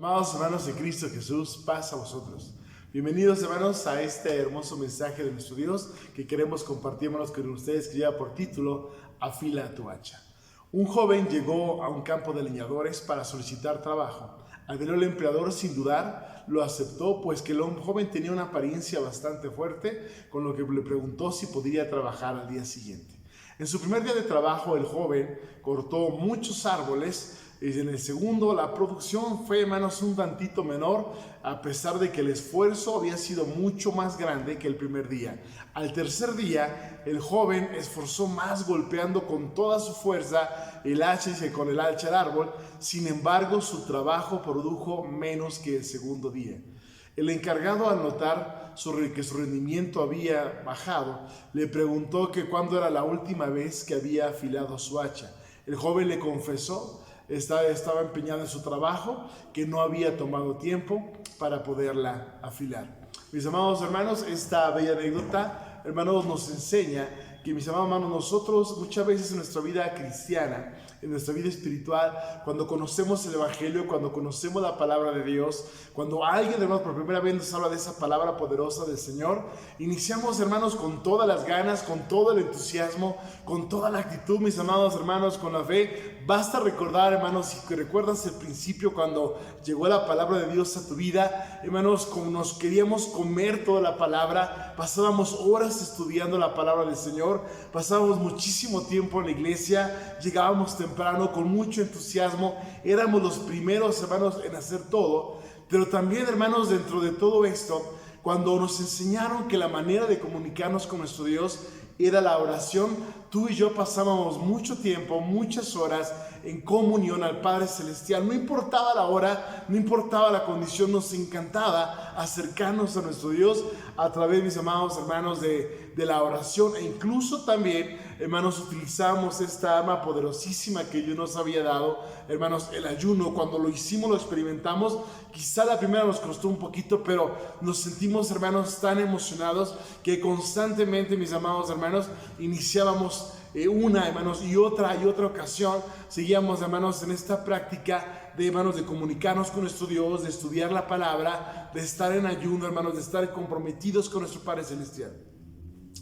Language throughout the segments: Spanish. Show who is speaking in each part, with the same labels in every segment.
Speaker 1: Amados hermanos de Cristo Jesús, paz a vosotros. Bienvenidos hermanos a este hermoso mensaje de nuestro Dios que queremos compartir, hermanos, con ustedes, que lleva por título Afila tu hacha. Un joven llegó a un campo de leñadores para solicitar trabajo. Al verlo el empleador, sin dudar, lo aceptó, pues que el joven tenía una apariencia bastante fuerte, con lo que le preguntó si podría trabajar al día siguiente. En su primer día de trabajo, el joven cortó muchos árboles. Y en el segundo, la producción fue, hermanos, un tantito menor, a pesar de que el esfuerzo había sido mucho más grande que el primer día. Al tercer día, el joven esforzó más, golpeando con toda su fuerza el hacha y con el hacha al árbol. Sin embargo, su trabajo produjo menos que el segundo día. El encargado, al notar que su rendimiento había bajado, le preguntó que cuándo era la última vez que había afilado su hacha. El joven le confesó estaba empeñado en su trabajo, que no había tomado tiempo para poderla afilar. Mis amados hermanos, esta bella anécdota, hermanos, nos enseña que, mis amados hermanos, nosotros muchas veces en nuestra vida cristiana, en nuestra vida espiritual, cuando conocemos el Evangelio, cuando conocemos la palabra de Dios, cuando alguien, hermanos, por primera vez nos habla de esa palabra poderosa del Señor, iniciamos, hermanos, con todas las ganas, con todo el entusiasmo, con toda la actitud, mis amados hermanos, con la fe. Basta recordar, hermanos, si recuerdas el principio cuando llegó la palabra de Dios a tu vida, hermanos, como nos queríamos comer toda la palabra, pasábamos horas estudiando la palabra del Señor, pasábamos muchísimo tiempo en la iglesia, llegábamos temprano con mucho entusiasmo, éramos los primeros, hermanos, en hacer todo. Pero también, hermanos, dentro de todo esto, cuando nos enseñaron que la manera de comunicarnos con nuestro Dios era la oración, tú y yo pasábamos mucho tiempo, muchas horas en comunión al Padre Celestial. No importaba la hora, no importaba la condición, nos encantaba acercarnos a nuestro Dios a través, mis amados hermanos, de la oración. E incluso también, hermanos, utilizamos esta arma poderosísima que Dios nos había dado, hermanos, el ayuno. Cuando lo hicimos, lo experimentamos, quizá la primera nos costó un poquito, pero nos sentimos, hermanos, tan emocionados que constantemente, mis amados hermanos, iniciábamos hermanos, y otra ocasión, seguíamos, hermanos, en esta práctica de, hermanos, de comunicarnos con nuestro Dios, de estudiar la palabra, de estar en ayuno, hermanos, de estar comprometidos con nuestro Padre Celestial.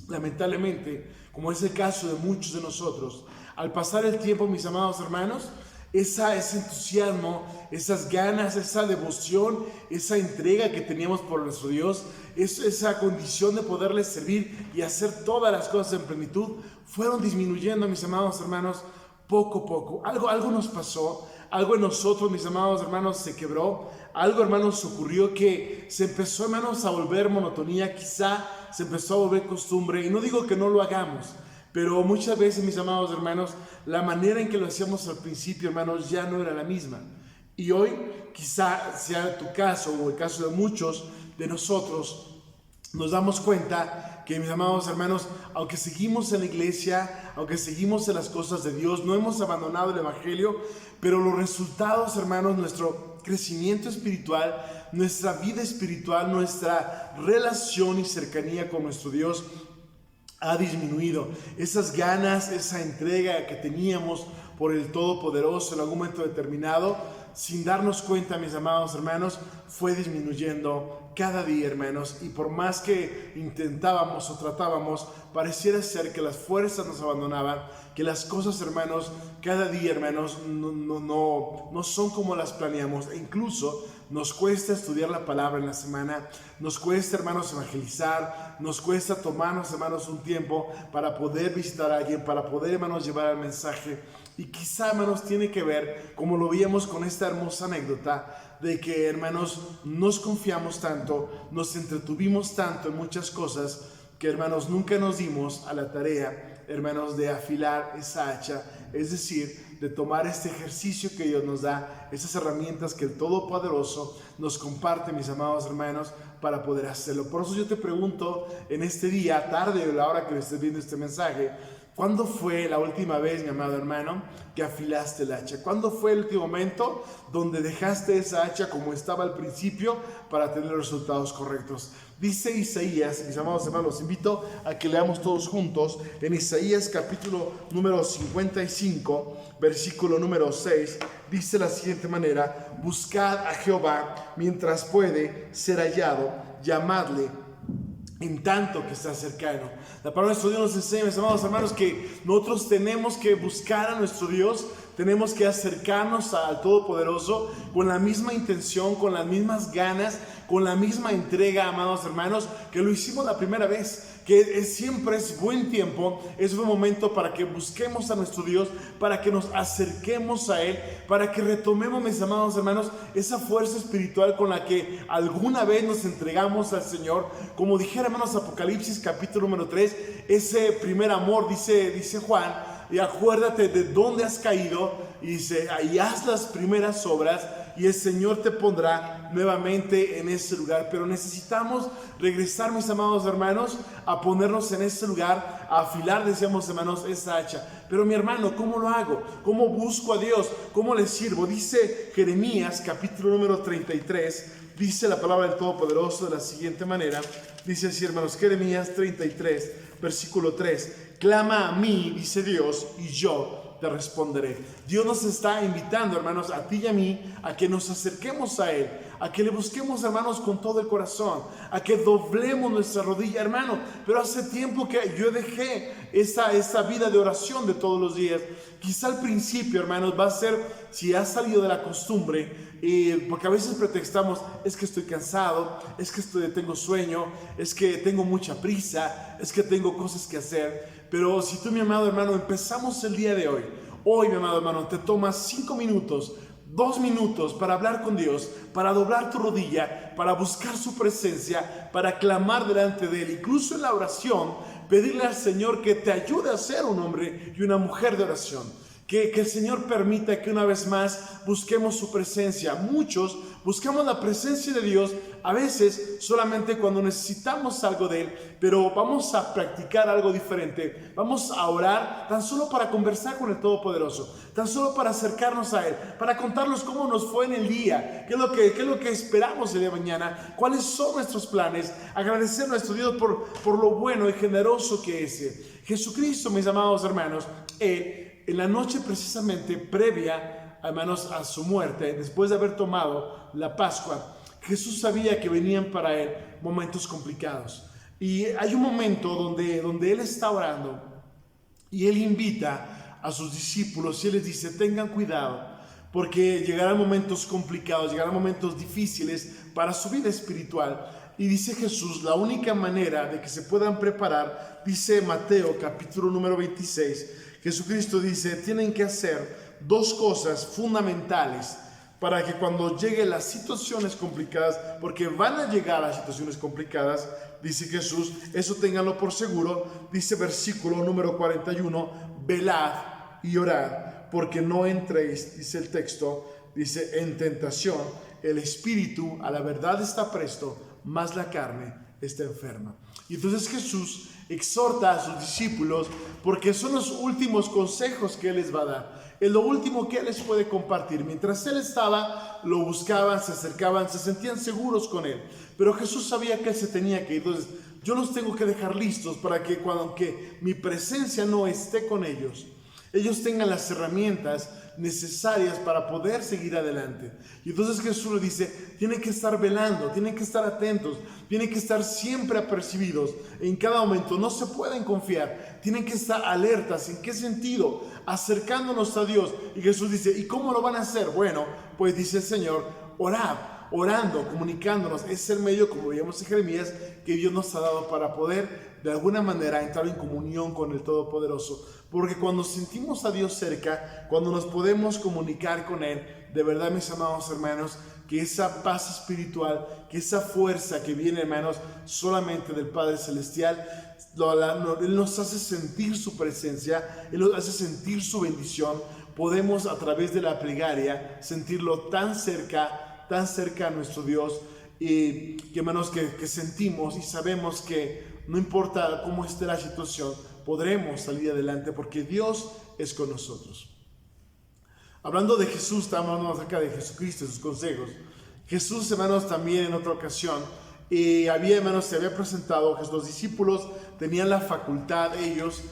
Speaker 1: Lamentablemente, como es el caso de muchos de nosotros, al pasar el tiempo, mis amados hermanos, ese entusiasmo, esas ganas, esa devoción, esa entrega que teníamos por nuestro Dios, esa condición de poderle servir y hacer todas las cosas en plenitud, fueron disminuyendo, mis amados hermanos, poco a poco. Algo nos pasó, algo en nosotros, mis amados hermanos, se quebró, algo, hermanos, ocurrió que se empezó, hermanos, a volver monotonía, quizá se empezó a volver costumbre, y no digo que no lo hagamos, pero muchas veces, mis amados hermanos, la manera en que lo hacíamos al principio, hermanos, ya no era la misma. Y hoy, quizá sea tu caso o el caso de muchos de nosotros, nos damos cuenta que, mis amados hermanos, aunque seguimos en la iglesia, aunque seguimos en las cosas de Dios, no hemos abandonado el Evangelio, pero los resultados, hermanos, nuestro crecimiento espiritual, nuestra vida espiritual, nuestra relación y cercanía con nuestro Dios ha disminuido. Esas ganas, esa entrega que teníamos por el Todopoderoso en algún momento determinado, sin darnos cuenta, mis amados hermanos, fue disminuyendo cada día, hermanos, y por más que intentábamos o tratábamos, pareciera ser que las fuerzas nos abandonaban, que las cosas, hermanos, cada día, hermanos, no son como las planeamos, e incluso nos cuesta estudiar la palabra en la semana, nos cuesta, hermanos, evangelizar, nos cuesta tomarnos, hermanos, un tiempo para poder visitar a alguien, para poder, hermanos, llevar el mensaje. Y quizá, hermanos, tiene que ver, como lo veíamos con esta hermosa anécdota, de que, hermanos, nos confiamos tanto, nos entretuvimos tanto en muchas cosas, que, hermanos, nunca nos dimos a la tarea, hermanos, de afilar esa hacha, es decir, de tomar este ejercicio que Dios nos da, esas herramientas que el Todopoderoso nos comparte, mis amados hermanos, para poder hacerlo. Por eso yo te pregunto en este día, tarde o la hora que estés viendo este mensaje, ¿Cuándo fue la última vez, mi amado hermano, que afilaste el hacha? ¿Cuándo fue el último momento donde dejaste esa hacha como estaba al principio para tener los resultados correctos? Dice Isaías, mis amados hermanos, los invito a que leamos todos juntos en Isaías capítulo número 55, versículo número 6, dice de la siguiente manera: buscad a Jehová mientras puede ser hallado, llamadle en tanto que está cercano. La palabra de nuestro Dios nos enseña, mis amados hermanos, que nosotros tenemos que buscar a nuestro Dios, tenemos que acercarnos al Todopoderoso con la misma intención, con las mismas ganas, con la misma entrega, amados hermanos, que lo hicimos la primera vez. Que siempre es buen tiempo, es buen momento para que busquemos a nuestro Dios, para que nos acerquemos a Él, para que retomemos, mis amados hermanos, esa fuerza espiritual con la que alguna vez nos entregamos al Señor. Como dijera, hermanos, Apocalipsis capítulo número 3, ese primer amor, dice Juan, y acuérdate de dónde has caído, y dice, ahí haz las primeras obras, y el Señor te pondrá nuevamente en ese lugar. Pero necesitamos regresar, mis amados hermanos, a ponernos en ese lugar, a afilar, decíamos, hermanos, esa hacha. Pero mi hermano, ¿cómo lo hago? ¿Cómo busco a Dios? ¿Cómo le sirvo? Dice Jeremías capítulo número 33, dice la palabra del Todopoderoso de la siguiente manera, dice así, hermanos, Jeremías 33, versículo 3, clama a mí, dice Dios, y yo te responderé. Dios nos está invitando, hermanos, a ti y a mí, a que nos acerquemos a Él, a que le busquemos, hermanos, con todo el corazón, a que doblemos nuestra rodilla, hermano. Pero hace tiempo que yo dejé esa vida de oración de todos los días. Quizá al principio, hermanos, va a ser, si has salido de la costumbre, porque a veces pretextamos, es que estoy cansado, es que tengo sueño, es que tengo mucha prisa, es que tengo cosas que hacer. Pero si tú, mi amado hermano, empezamos el día de hoy, mi amado hermano, te tomas 5 minutos, 2 minutos para hablar con Dios, para doblar tu rodilla, para buscar su presencia, para clamar delante de Él, incluso en la oración, pedirle al Señor que te ayude a ser un hombre y una mujer de oración. Que el Señor permita que una vez más busquemos su presencia. Muchos buscamos la presencia de Dios a veces solamente cuando necesitamos algo de Él, pero vamos a practicar algo diferente. Vamos a orar tan solo para conversar con el Todopoderoso, tan solo para acercarnos a Él, para contarnos cómo nos fue en el día, qué es lo que esperamos el día de mañana, cuáles son nuestros planes, agradecer a nuestro Dios por lo bueno y generoso que es. Jesucristo, mis amados hermanos, Él, en la noche precisamente previa, hermanos, a su muerte, después de haber tomado la Pascua, Jesús sabía que venían para Él momentos complicados. Y hay un momento donde Él está orando y Él invita a sus discípulos y Él les dice, tengan cuidado, porque llegarán momentos complicados, llegarán momentos difíciles para su vida espiritual. Y dice Jesús, la única manera de que se puedan preparar, dice Mateo capítulo número 26, Jesucristo dice, tienen que hacer 2 cosas fundamentales para que cuando lleguen las situaciones complicadas, porque van a llegar las situaciones complicadas, dice Jesús, eso ténganlo por seguro, dice versículo número 41, velad y orad, porque no entréis, dice el texto, dice, en tentación, el espíritu a la verdad está presto, mas la carne está enferma. Y entonces Jesús exhorta a sus discípulos porque son los últimos consejos que Él les va a dar. Es lo último que Él les puede compartir. Mientras Él estaba, lo buscaban, se acercaban, se sentían seguros con Él. Pero Jesús sabía que Él se tenía que ir. Entonces, yo los tengo que dejar listos para que cuando mi presencia no esté con ellos, ellos tengan las herramientas necesarias para poder seguir adelante. Y entonces Jesús le dice, tienen que estar velando, tienen que estar atentos, tienen que estar siempre apercibidos en cada momento, no se pueden confiar, tienen que estar alertas. ¿En qué sentido? Acercándonos a Dios. Y Jesús dice, ¿y cómo lo van a hacer? Bueno, pues dice el Señor, orad, orando, comunicándonos. Es el medio, como veíamos en Jeremías, que Dios nos ha dado para poder de alguna manera entrar en comunión con el Todopoderoso. Porque cuando sentimos a Dios cerca, cuando nos podemos comunicar con Él, de verdad, mis amados hermanos, que esa paz espiritual, que esa fuerza que viene, hermanos, solamente del Padre Celestial, Él nos hace sentir su presencia, Él nos hace sentir su bendición. Podemos a través de la plegaria sentirlo tan cerca a nuestro Dios, y que hermanos, que sentimos y sabemos que no importa cómo esté la situación, podremos salir adelante porque Dios es con nosotros. Hablando de Jesús, estamos hablando acerca de Jesucristo y sus consejos. Jesús, hermanos, también en otra ocasión, se había presentado, los discípulos tenían la facultad, ellos,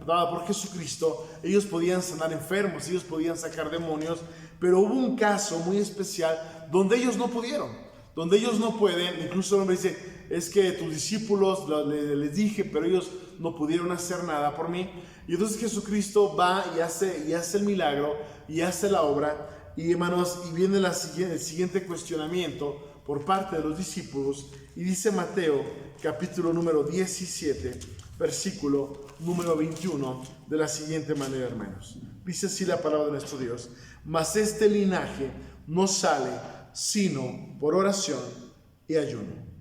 Speaker 1: dada por Jesucristo, ellos podían sanar enfermos, ellos podían sacar demonios, pero hubo un caso muy especial donde ellos no pudieron, donde ellos no pueden. Incluso el hombre dice, es que tus discípulos les dije, pero ellos no pudieron hacer nada por mí. Y entonces Jesucristo va y hace el milagro y hace la obra. Y hermanos, y viene el siguiente cuestionamiento por parte de los discípulos, y dice Mateo capítulo número 17 versículo número 21 de la siguiente manera, hermanos. Dice así la palabra de nuestro Dios: mas este linaje no sale sino por oración y ayuno.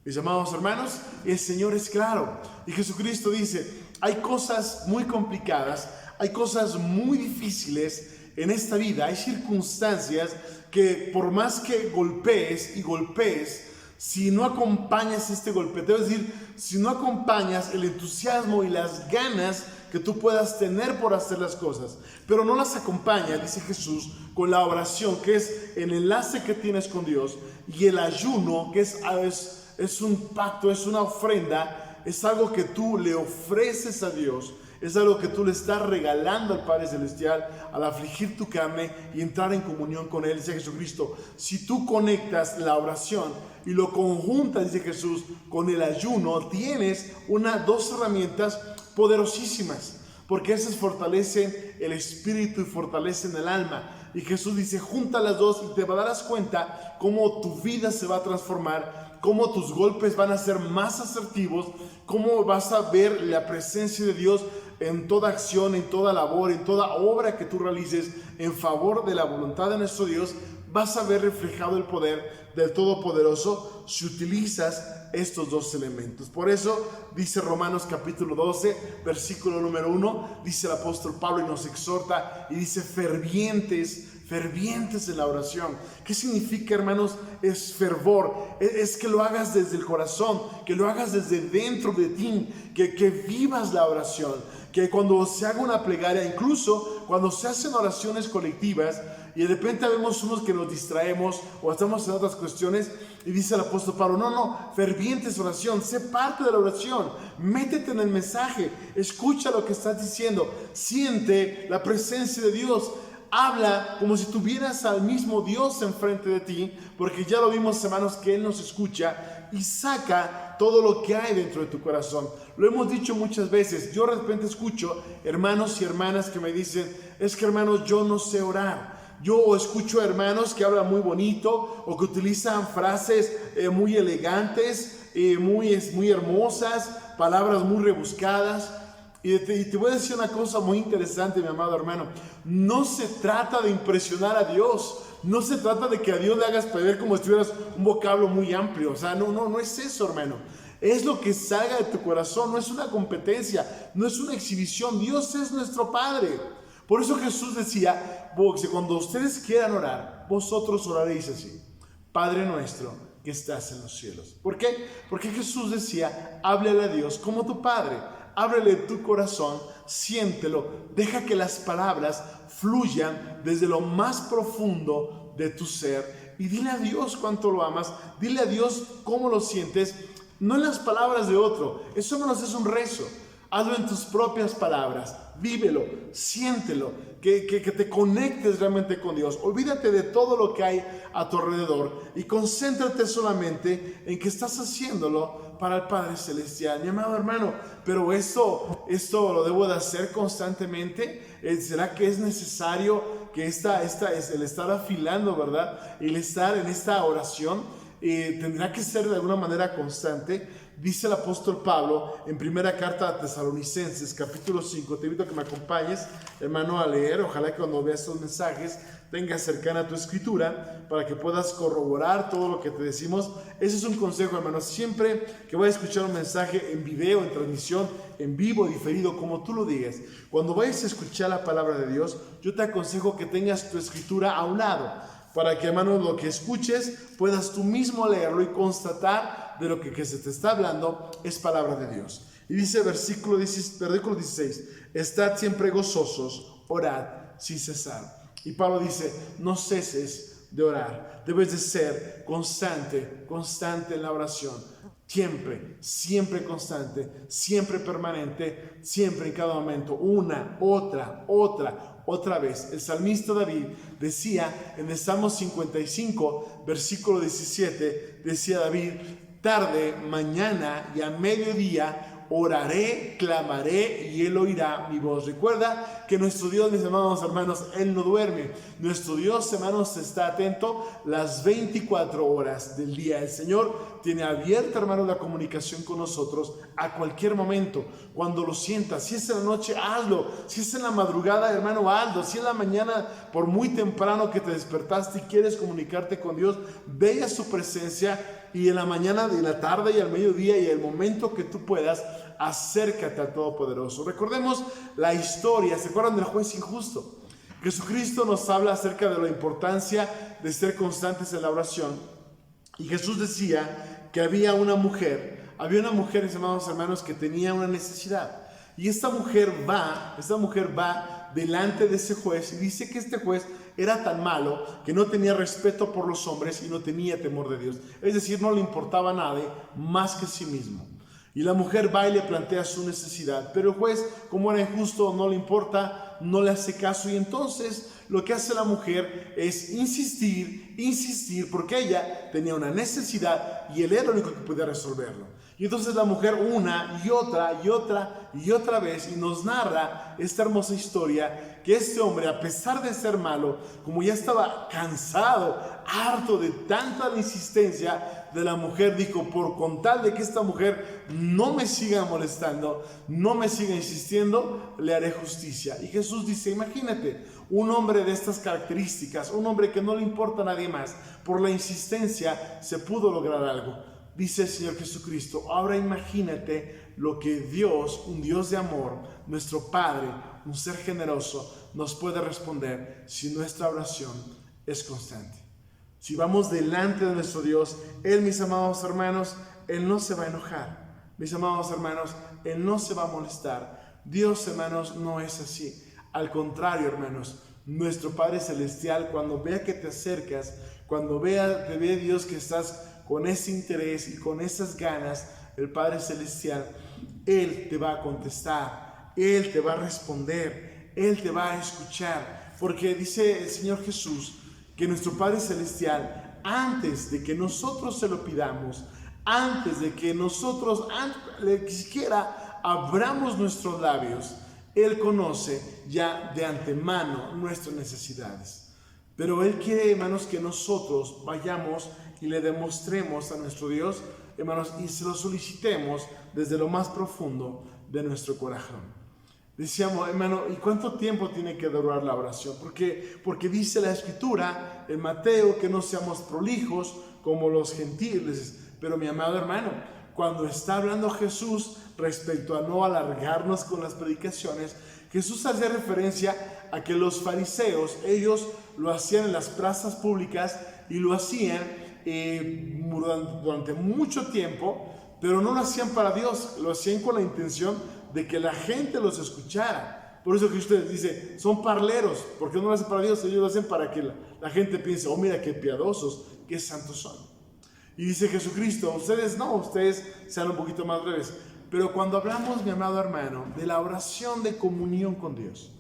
Speaker 1: Mis amados hermanos, el Señor es claro, y Jesucristo dice, hay cosas muy complicadas, hay cosas muy difíciles en esta vida, hay circunstancias que por más que golpees y golpees, si no acompañas este golpeteo, es decir, si no acompañas el entusiasmo y las ganas que tú puedas tener por hacer las cosas, pero no las acompaña, dice Jesús, con la oración, que es el enlace que tienes con Dios, y el ayuno, que es un pacto, es una ofrenda, es algo que tú le ofreces a Dios. Es algo que tú le estás regalando al Padre Celestial al afligir tu carne y entrar en comunión con Él, dice Jesucristo. Si tú conectas la oración y lo conjuntas, dice Jesús, con el ayuno, tienes dos herramientas poderosísimas, porque esas fortalecen el espíritu y fortalecen el alma. Y Jesús dice, junta las dos y te darás cuenta cómo tu vida se va a transformar, cómo tus golpes van a ser más asertivos, cómo vas a ver la presencia de Dios en toda acción, en toda labor, en toda obra que tú realices en favor de la voluntad de nuestro Dios. Vas a ver reflejado el poder del Todopoderoso si utilizas estos dos elementos. Por eso dice Romanos capítulo 12, versículo número 1, dice el apóstol Pablo y nos exhorta y dice fervientes en la oración. ¿Qué significa, hermanos? Es fervor, es que lo hagas desde el corazón, que lo hagas desde dentro de ti, que vivas la oración, que cuando se haga una plegaria, incluso cuando se hacen oraciones colectivas y de repente vemos unos que nos distraemos o estamos en otras cuestiones, y dice el apóstol Pablo, no, fervientes oración, sé parte de la oración, métete en el mensaje, escucha lo que estás diciendo, siente la presencia de Dios. Habla como si tuvieras al mismo Dios enfrente de ti, porque ya lo vimos, hermanos, que Él nos escucha y saca todo lo que hay dentro de tu corazón. Lo hemos dicho muchas veces. Yo de repente escucho hermanos y hermanas que me dicen, es que, hermanos, yo no sé orar. Yo escucho hermanos que hablan muy bonito o que utilizan frases muy elegantes, muy hermosas, palabras muy rebuscadas. Y te voy a decir una cosa muy interesante, mi amado hermano. No se trata de impresionar a Dios. No se trata de que a Dios le hagas ver como si tuvieras un vocablo muy amplio. O sea, no es eso, hermano. Es lo que salga de tu corazón. No es una competencia, no es una exhibición. Dios es nuestro Padre. Por eso Jesús decía, cuando ustedes quieran orar, vosotros oraréis así: Padre nuestro que estás en los cielos. ¿Por qué? Porque Jesús decía, háblale a Dios como tu Padre. Ábrele tu corazón, siéntelo, deja que las palabras fluyan desde lo más profundo de tu ser y dile a Dios cuánto lo amas, dile a Dios cómo lo sientes, no en las palabras de otro. Eso no es un rezo. Hazlo en tus propias palabras, vívelo, siéntelo, que te conectes realmente con Dios. Olvídate de todo lo que hay a tu alrededor y concéntrate solamente en que estás haciéndolo para el Padre Celestial. Mi amado hermano, pero esto lo debo de hacer constantemente. ¿Será que es necesario que el estar afilando, verdad? El estar en esta oración tendrá que ser de alguna manera constante. Dice el apóstol Pablo en primera carta a Tesalonicenses capítulo 5, te invito a que me acompañes, hermano, a leer. Ojalá que cuando veas estos mensajes tengas cercana tu escritura para que puedas corroborar todo lo que te decimos. Ese es un consejo, hermano. Siempre que vayas a escuchar un mensaje en video, en transmisión, en vivo, diferido, como tú lo digas, cuando vayas a escuchar la palabra de Dios, yo te aconsejo que tengas tu escritura a un lado, para que, hermano, lo que escuches puedas tú mismo leerlo y constatar de lo que se te está hablando es palabra de Dios. Y dice versículo 16, estad siempre gozosos, orad sin cesar. Y Pablo dice, no ceses de orar, debes de ser constante en la oración, siempre constante, siempre permanente, siempre en cada momento, una, otra vez. El salmista David decía en el Salmo 55, versículo 17, decía David, tarde, mañana y a mediodía oraré, clamaré y Él oirá mi voz. Recuerda que nuestro Dios, mis amados hermanos, Él no duerme. Nuestro Dios, hermanos, está atento las 24 horas del día. El Señor tiene abierta, hermanos, la comunicación con nosotros a cualquier momento. Cuando lo sientas, si es en la noche, hazlo. Si es en la madrugada, hermano, hazlo. Si es en la mañana, por muy temprano que te despertaste y quieres comunicarte con Dios, ve a su presencia. Y en la mañana, en la tarde y al mediodía y el momento que tú puedas, acércate al Todopoderoso. Recordemos la historia, ¿se acuerdan del juez injusto? Jesucristo nos habla acerca de la importancia de ser constantes en la oración. Y Jesús decía que había una mujer, mis amados hermanos, que tenía una necesidad. Y esta mujer va delante de ese juez y dice que este juez era tan malo que no tenía respeto por los hombres y no tenía temor de Dios. Es decir, no le importaba nada más que sí mismo. Y la mujer va y le plantea su necesidad, pero el juez, como era injusto, no le importa, no le hace caso, y entonces lo que hace la mujer es insistir, porque ella tenía una necesidad y él era el único que podía resolverlo. Y entonces la mujer una y otra vez, y nos narra esta hermosa historia, que este hombre, a pesar de ser malo, como ya estaba cansado, harto de tanta insistencia de la mujer, dijo, por con tal de que esta mujer no me siga molestando, no me siga insistiendo, le haré justicia. Y Jesús dice, imagínate, un hombre de estas características, un hombre que no le importa a nadie más, por la insistencia se pudo lograr algo. Dice el Señor Jesucristo, ahora imagínate lo que Dios, un Dios de amor, nuestro Padre, un ser generoso, nos puede responder si nuestra oración es constante. Si vamos delante de nuestro Dios, Él, mis amados hermanos, Él no se va a enojar. Mis amados hermanos, Él no se va a molestar. Dios, hermanos, no es así. Al contrario, hermanos, nuestro Padre Celestial, cuando vea que te acercas, cuando te ve Dios que estás con ese interés y con esas ganas, el Padre Celestial, Él te va a contestar, Él te va a responder, Él te va a escuchar, porque dice el Señor Jesús que nuestro Padre Celestial, antes de que nosotros se lo pidamos, antes de que nosotros siquiera abramos nuestros labios, Él conoce ya de antemano nuestras necesidades. Pero Él quiere, hermanos, que nosotros vayamos y le demostremos a nuestro Dios, hermanos, y se lo solicitemos desde lo más profundo de nuestro corazón. Decíamos, hermano, ¿y cuánto tiempo tiene que durar la oración? Porque dice la Escritura en Mateo que no seamos prolijos como los gentiles. Pero mi amado hermano, cuando está hablando Jesús respecto a no alargarnos con las predicaciones, Jesús hace referencia a que los fariseos, ellos lo hacían en las plazas públicas y lo hacían durante mucho tiempo, pero no lo hacían para Dios, lo hacían con la intención de que la gente los escuchara. Por eso que ustedes dicen, son parleros, porque no lo hacen para Dios, ellos lo hacen para que la gente piense, oh mira qué piadosos, qué santos son. Y dice Jesucristo, ustedes sean un poquito más breves. Pero cuando hablamos, mi amado hermano, de la oración de comunión con Dios,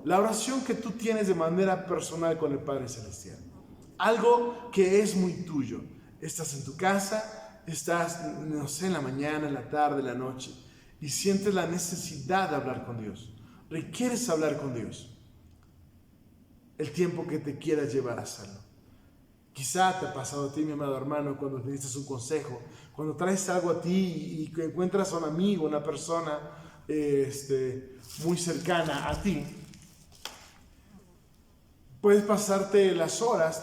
Speaker 1: la oración que tú tienes de manera personal con el Padre Celestial, algo que es muy tuyo, estás en tu casa, estás, no sé, en la mañana, en la tarde, en la noche, y sientes la necesidad de hablar con Dios, requieres hablar con Dios, el tiempo que te quieras llevar a hacerlo. Quizá te ha pasado a ti, mi amado hermano, cuando necesitas un consejo, cuando traes algo a ti y encuentras a un amigo, una persona muy cercana a ti, puedes pasarte las horas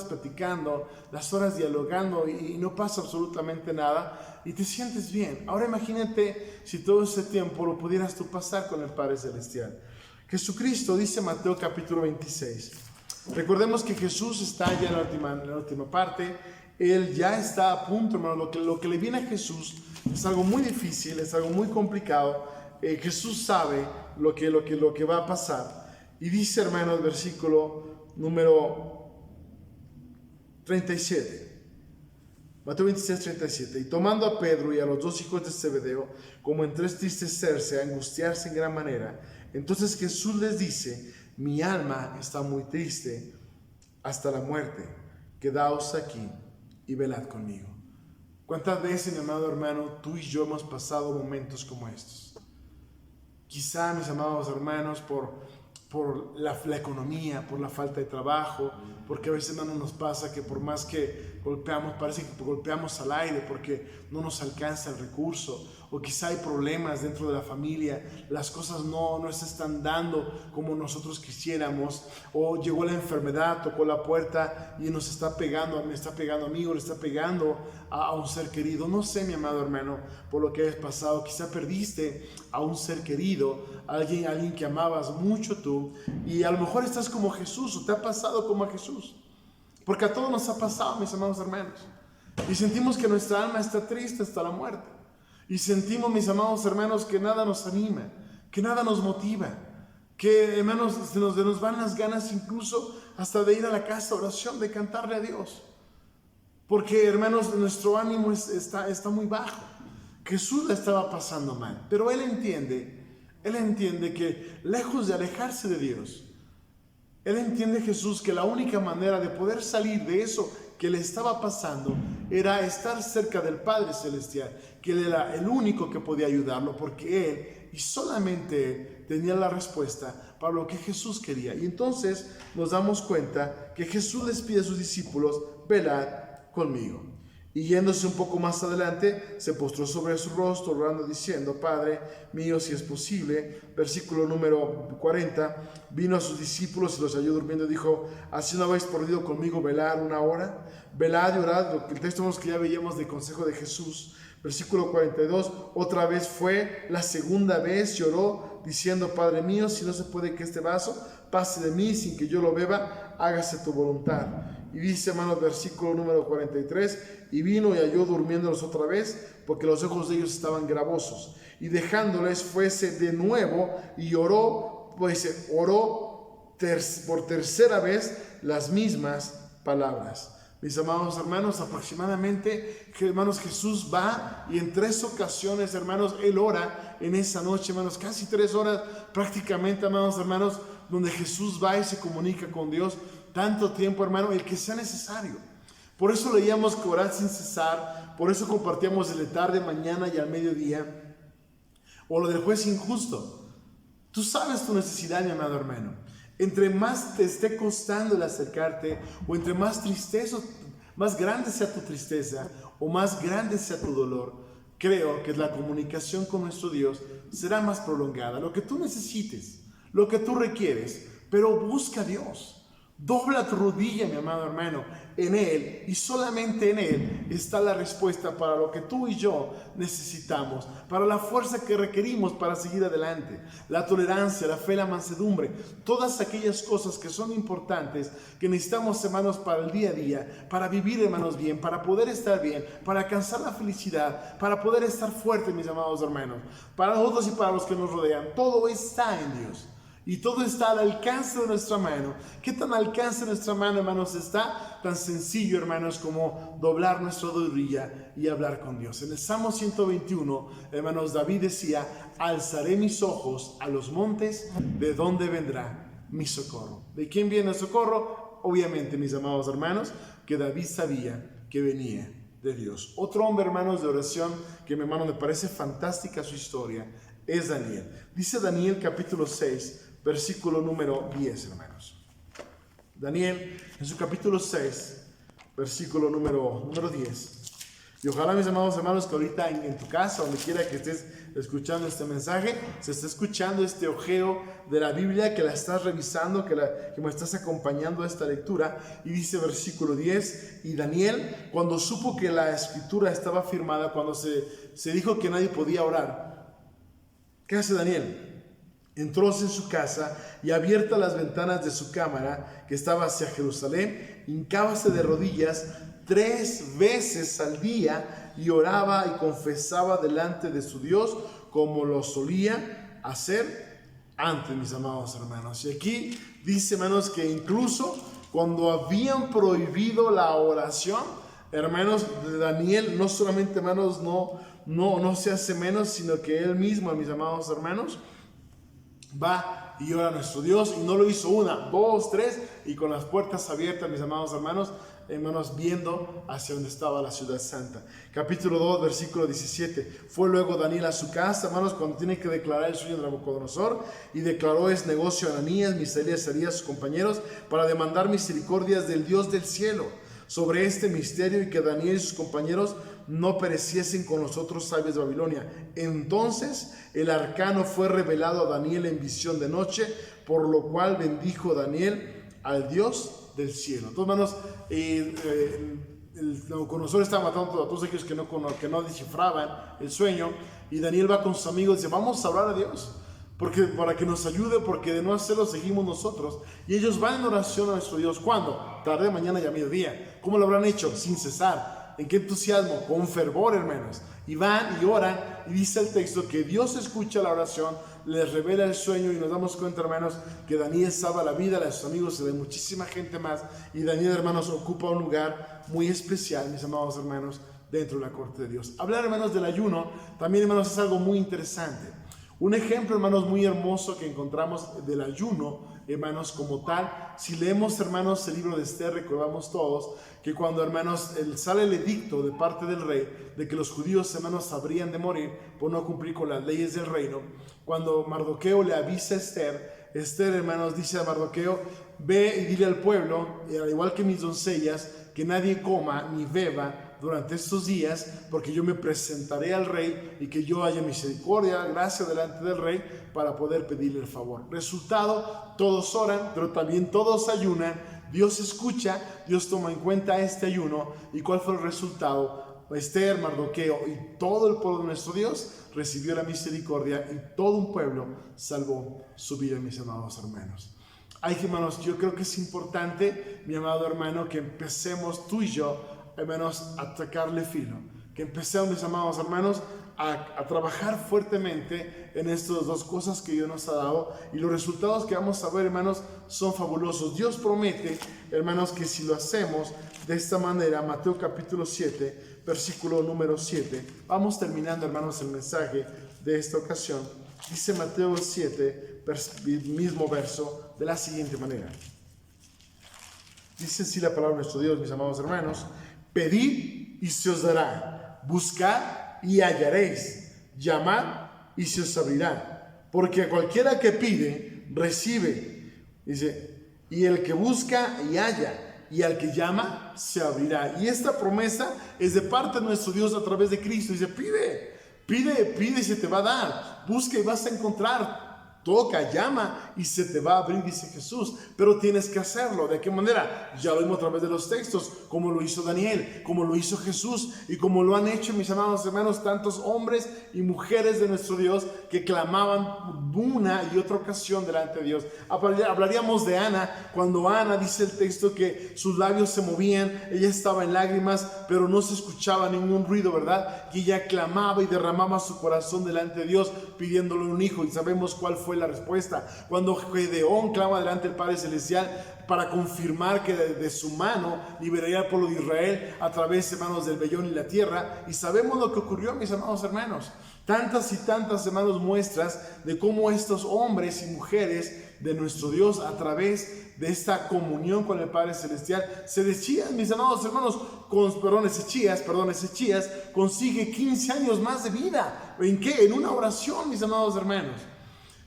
Speaker 1: platicando, las horas dialogando y no pasa absolutamente nada y te sientes bien. Ahora imagínate si todo ese tiempo lo pudieras tú pasar con el Padre Celestial. Jesucristo dice en Mateo capítulo 26. Recordemos que Jesús está ya en la última parte él ya está a punto, hermano. Lo que le viene a Jesús es algo muy difícil, es algo muy complicado. Jesús sabe lo que va a pasar. Y dice, hermano, el versículo número 37. Mateo 26, 37. Y tomando a Pedro y a los dos hijos de Zebedeo, como entre entristecerse, angustiarse en gran manera, entonces Jesús les dice: mi alma está muy triste hasta la muerte. Quedaos aquí y velad conmigo. ¿Cuántas veces, mi amado hermano, tú y yo hemos pasado momentos como estos? Quizá, mis amados hermanos, por la economía, por la falta de trabajo, porque a veces, hermano, nos pasa que por más que golpeamos, parece que golpeamos al aire porque no nos alcanza el recurso, o quizá hay problemas dentro de la familia, las cosas no se están dando como nosotros quisiéramos, o llegó la enfermedad, tocó la puerta y nos está pegando, me está pegando a mí, o le está pegando a un ser querido. No sé, mi amado hermano, por lo que has pasado, quizá perdiste a un ser querido, alguien que amabas mucho tú, y a lo mejor estás como Jesús, o te ha pasado como a Jesús, porque a todos nos ha pasado, mis amados hermanos, y sentimos que nuestra alma está triste hasta la muerte, y sentimos, mis amados hermanos, que nada nos anima, que nada nos motiva, que, hermanos, se nos van las ganas incluso hasta de ir a la casa de oración, de cantarle a Dios, porque, hermanos, nuestro ánimo está muy bajo. Jesús la estaba pasando mal, pero Él entiende que lejos de alejarse de Dios, Él entiende, Jesús, que la única manera de poder salir de eso que le estaba pasando era estar cerca del Padre Celestial, que Él era el único que podía ayudarlo, porque Él, y solamente Él, tenía la respuesta para lo que Jesús quería. Y entonces nos damos cuenta que Jesús les pide a sus discípulos: velad conmigo. Y yéndose un poco más adelante, se postró sobre su rostro, orando, diciendo: Padre mío, si es posible. Versículo número 40. Vino a sus discípulos y los halló durmiendo y dijo: ¿así no habéis podido conmigo velar una hora? Velad y orad. El texto que ya veíamos de consejo de Jesús. Versículo 42. Otra vez fue, la segunda vez, y oró, diciendo: Padre mío, si no se puede que este vaso pase de mí sin que yo lo beba, hágase tu voluntad. Y dice, hermanos, versículo número 43, y vino y halló durmiéndolos otra vez, porque los ojos de ellos estaban gravosos. Y dejándoles, fuese de nuevo y oró, pues oró por tercera vez las mismas palabras. Mis amados hermanos, aproximadamente, hermanos, Jesús va y en 3 ocasiones, hermanos, Él ora en esa noche, hermanos, casi 3 horas prácticamente, amados hermanos, donde Jesús va y se comunica con Dios. Tanto tiempo, hermano, el que sea necesario. Por eso leíamos que orar sin cesar, por eso compartíamos de la tarde, mañana y al mediodía, o lo del juez injusto. Tú sabes tu necesidad, mi amado hermano. Entre más te esté costando el acercarte, o entre más tristeza, más grande sea tu tristeza, o más grande sea tu dolor, creo que la comunicación con nuestro Dios será más prolongada. Lo que tú necesites, lo que tú requieres, pero busca a Dios. Dobla tu rodilla, mi amado hermano, en Él, y solamente en Él está la respuesta para lo que tú y yo necesitamos, para la fuerza que requerimos para seguir adelante, la tolerancia, la fe, la mansedumbre, todas aquellas cosas que son importantes, que necesitamos, hermanos, para el día a día, para vivir, hermanos, bien, para poder estar bien, para alcanzar la felicidad, para poder estar fuertes, mis amados hermanos, para nosotros y para los que nos rodean. Todo está en Dios. Y todo está al alcance de nuestra mano. ¿Qué tan al alcance de nuestra mano, hermanos, está? Tan sencillo, hermanos, como doblar nuestra rodilla y hablar con Dios. En el Salmo 121, hermanos, David decía: alzaré mis ojos a los montes, ¿de dónde vendrá mi socorro? ¿De quién viene el socorro? Obviamente, mis amados hermanos, que David sabía que venía de Dios. Otro hombre, hermanos, de oración, que, mi hermano, me parece fantástica su historia, es Daniel. Dice Daniel capítulo 6, versículo número 10, hermanos. Daniel, en su capítulo 6, versículo número 10. Y ojalá, mis amados hermanos, que ahorita en tu casa, donde quiera que estés escuchando este mensaje, se esté escuchando este ojeo de la Biblia, que la estás revisando, que me estás acompañando a esta lectura. Y dice versículo 10, y Daniel, cuando supo que la escritura estaba firmada, cuando se dijo que nadie podía orar, ¿qué hace Daniel? Entróse en su casa y, abiertas las ventanas de su cámara, que estaba hacia Jerusalén, hincábase de rodillas 3 veces al día y oraba y confesaba delante de su Dios como lo solía hacer antes, mis amados hermanos. Y aquí dice, hermanos, que incluso cuando habían prohibido la oración, hermanos, Daniel no solamente, hermanos, no se hace menos, sino que él mismo, mis amados hermanos, va y ora a nuestro Dios, y no lo hizo 1, 2, 3, y con las puertas abiertas, mis amados hermanos, viendo hacia donde estaba la ciudad santa. Capítulo 2, versículo 17. Fue luego Daniel a su casa, hermanos, cuando tiene que declarar el sueño de Nabucodonosor, y declaró es negocio a Ananías, Misael y Azarías, sus compañeros, para demandar misericordias del Dios del cielo sobre este misterio, y que Daniel y sus compañeros no pereciesen con los otros sabios de Babilonia. Entonces el arcano fue revelado a Daniel en visión de noche, por lo cual bendijo Daniel al Dios del cielo. Entonces, hermanos, el Nabucodonosor estaba matando a todos aquellos que no descifraban el sueño, y Daniel va con sus amigos y dice, vamos a hablar a Dios para que nos ayude, porque de no hacerlo seguimos nosotros. Y ellos van en oración a nuestro Dios. ¿Cuándo? Tarde, mañana y a mediodía. ¿Cómo lo habrán hecho? Sin cesar. ¿En qué entusiasmo? Con fervor, hermanos. Y van y oran, y dice el texto que Dios escucha la oración, les revela el sueño, y nos damos cuenta, hermanos, que Daniel salva la vida de sus amigos y de muchísima gente más. Y Daniel, hermanos, ocupa un lugar muy especial, mis amados hermanos, dentro de la corte de Dios. Hablar, hermanos, del ayuno también, hermanos, es algo muy interesante. Un ejemplo, hermanos, muy hermoso que encontramos del ayuno, hermanos, como tal. Si leemos, hermanos, el libro de Esther, recordamos todos que cuando, hermanos, sale el edicto de parte del rey de que los judíos, hermanos, habrían de morir por no cumplir con las leyes del reino, cuando Mardoqueo le avisa a Esther, hermanos, dice a Mardoqueo, ve y dile al pueblo, al igual que mis doncellas, que nadie coma ni beba durante estos días, porque yo me presentaré al rey, y que yo haya misericordia, gracia delante del rey, para poder pedirle el favor. Resultado, todos oran, pero también todos ayunan. Dios escucha, Dios toma en cuenta este ayuno. ¿Y cuál fue el resultado? Esther, Mardoqueo y todo el pueblo de nuestro Dios recibió la misericordia, y todo un pueblo salvó su vida, mis amados hermanos. Ay, hermanos, yo creo que es importante, mi amado hermano, que empecemos tú y yo, hermanos, a sacarle filo, que empecemos, mis amados hermanos, a trabajar fuertemente en estas 2 cosas que Dios nos ha dado, y los resultados que vamos a ver, hermanos, son fabulosos. Dios promete, hermanos, que si lo hacemos de esta manera, Mateo capítulo 7, versículo número 7, vamos terminando, hermanos, el mensaje de esta ocasión. Dice Mateo 7, mismo verso, de la siguiente manera. Dice así la palabra de nuestro Dios, mis amados hermanos: pedid y se os dará, buscad y hallaréis, llamad y se os abrirá, porque a cualquiera que pide, recibe. Dice, y el que busca y halla, y al que llama, se abrirá. Y esta promesa es de parte de nuestro Dios a través de Cristo. Dice, pide y se te va a dar, busca y vas a encontrar, toca, llama y se te va a abrir, dice Jesús. Pero tienes que hacerlo. ¿De qué manera? Ya lo vimos a través de los textos, como lo hizo Daniel, como lo hizo Jesús, y como lo han hecho, mis amados hermanos, tantos hombres y mujeres de nuestro Dios que clamaban una y otra ocasión delante de Dios. Hablaríamos de Ana, cuando Ana, dice el texto, que sus labios se movían, ella estaba en lágrimas, pero no se escuchaba ningún ruido, ¿verdad? Que ella clamaba y derramaba su corazón delante de Dios, pidiéndole un hijo. Y sabemos cuál fue la respuesta. Cuando Gedeón clama delante del Padre Celestial para confirmar que de su mano liberaría al pueblo de Israel a través, hermanos, del vellón y la tierra. Y sabemos lo que ocurrió, mis amados hermanos. Tantas y tantas, hermanos, muestras de cómo estos hombres y mujeres de nuestro Dios, a través de esta comunión con el Padre Celestial, se Ezechías, mis amados hermanos, Ezechías consigue 15 años más de vida. ¿En qué? En una oración, mis amados hermanos.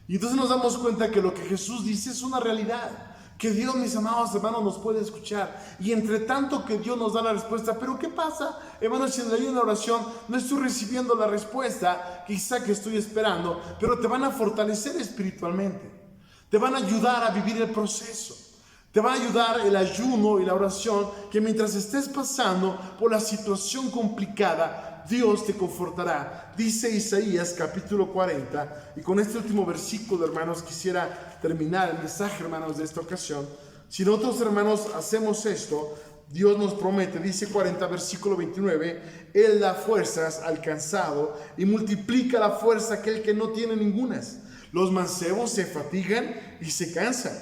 Speaker 1: Y entonces nos damos cuenta que lo que Jesús dice es una realidad, que Dios, mis amados hermanos, nos puede escuchar. Y entre tanto que Dios nos da la respuesta, pero ¿qué pasa, hermanos, si en la oración no estoy recibiendo la respuesta quizá que estoy esperando? Pero te van a fortalecer espiritualmente, te van a ayudar a vivir el proceso, te va a ayudar el ayuno y la oración, que mientras estés pasando por la situación complicada, Dios te confortará. Dice Isaías capítulo 40, y con este último versículo, hermanos, quisiera terminar el mensaje, hermanos, de esta ocasión. Si nosotros, hermanos, hacemos esto, Dios nos promete, dice 40, versículo 29, Él da fuerzas al cansado y multiplica la fuerza a aquel que no tiene ningunas. Los mancebos se fatigan y se cansan.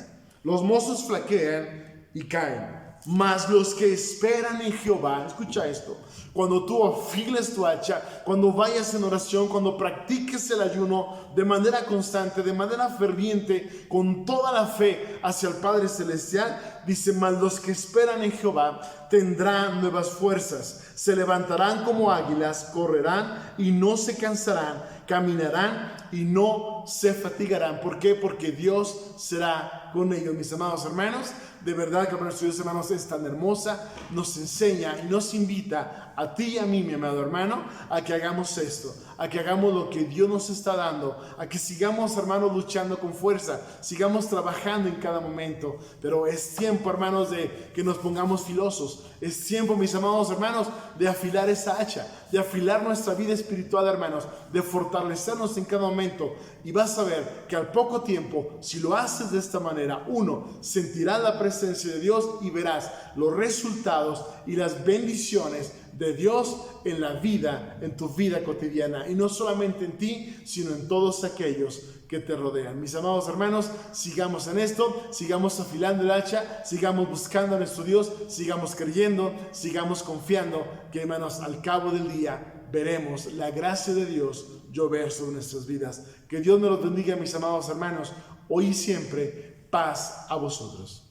Speaker 1: Los mozos flaquean y caen. Mas los que esperan en Jehová, escucha esto, cuando tú afiles tu hacha, cuando vayas en oración, cuando practiques el ayuno de manera constante, de manera ferviente, con toda la fe hacia el Padre Celestial, dice, mas los que esperan en Jehová tendrán nuevas fuerzas, se levantarán como águilas, correrán y no se cansarán, caminarán y no se fatigarán. ¿Por qué? Porque Dios será con ellos, mis amados hermanos. De verdad que nuestro Dios, hermanos, es tan hermosa, nos enseña y nos invita a ti y a mí, mi amado hermano, a que hagamos esto, a que hagamos lo que Dios nos está dando, a que sigamos, hermanos, luchando con fuerza, sigamos trabajando en cada momento. Pero es tiempo, hermanos, de que nos pongamos filosos. Es tiempo, mis amados hermanos, de afilar esa hacha, de afilar nuestra vida espiritual, hermanos, de fortalecernos en cada momento. Y vas a ver que al poco tiempo, si lo haces de esta manera, uno, sentirás la presencia de Dios y verás los resultados y las bendiciones de Dios en la vida, en tu vida cotidiana. Y no solamente en ti, sino en todos aquellos que te rodean. Mis amados hermanos, sigamos en esto, sigamos afilando el hacha, sigamos buscando a nuestro Dios, sigamos creyendo, sigamos confiando que, hermanos, al cabo del día veremos la gracia de Dios llover sobre nuestras vidas. Que Dios me los bendiga, mis amados hermanos, hoy y siempre. Paz a vosotros.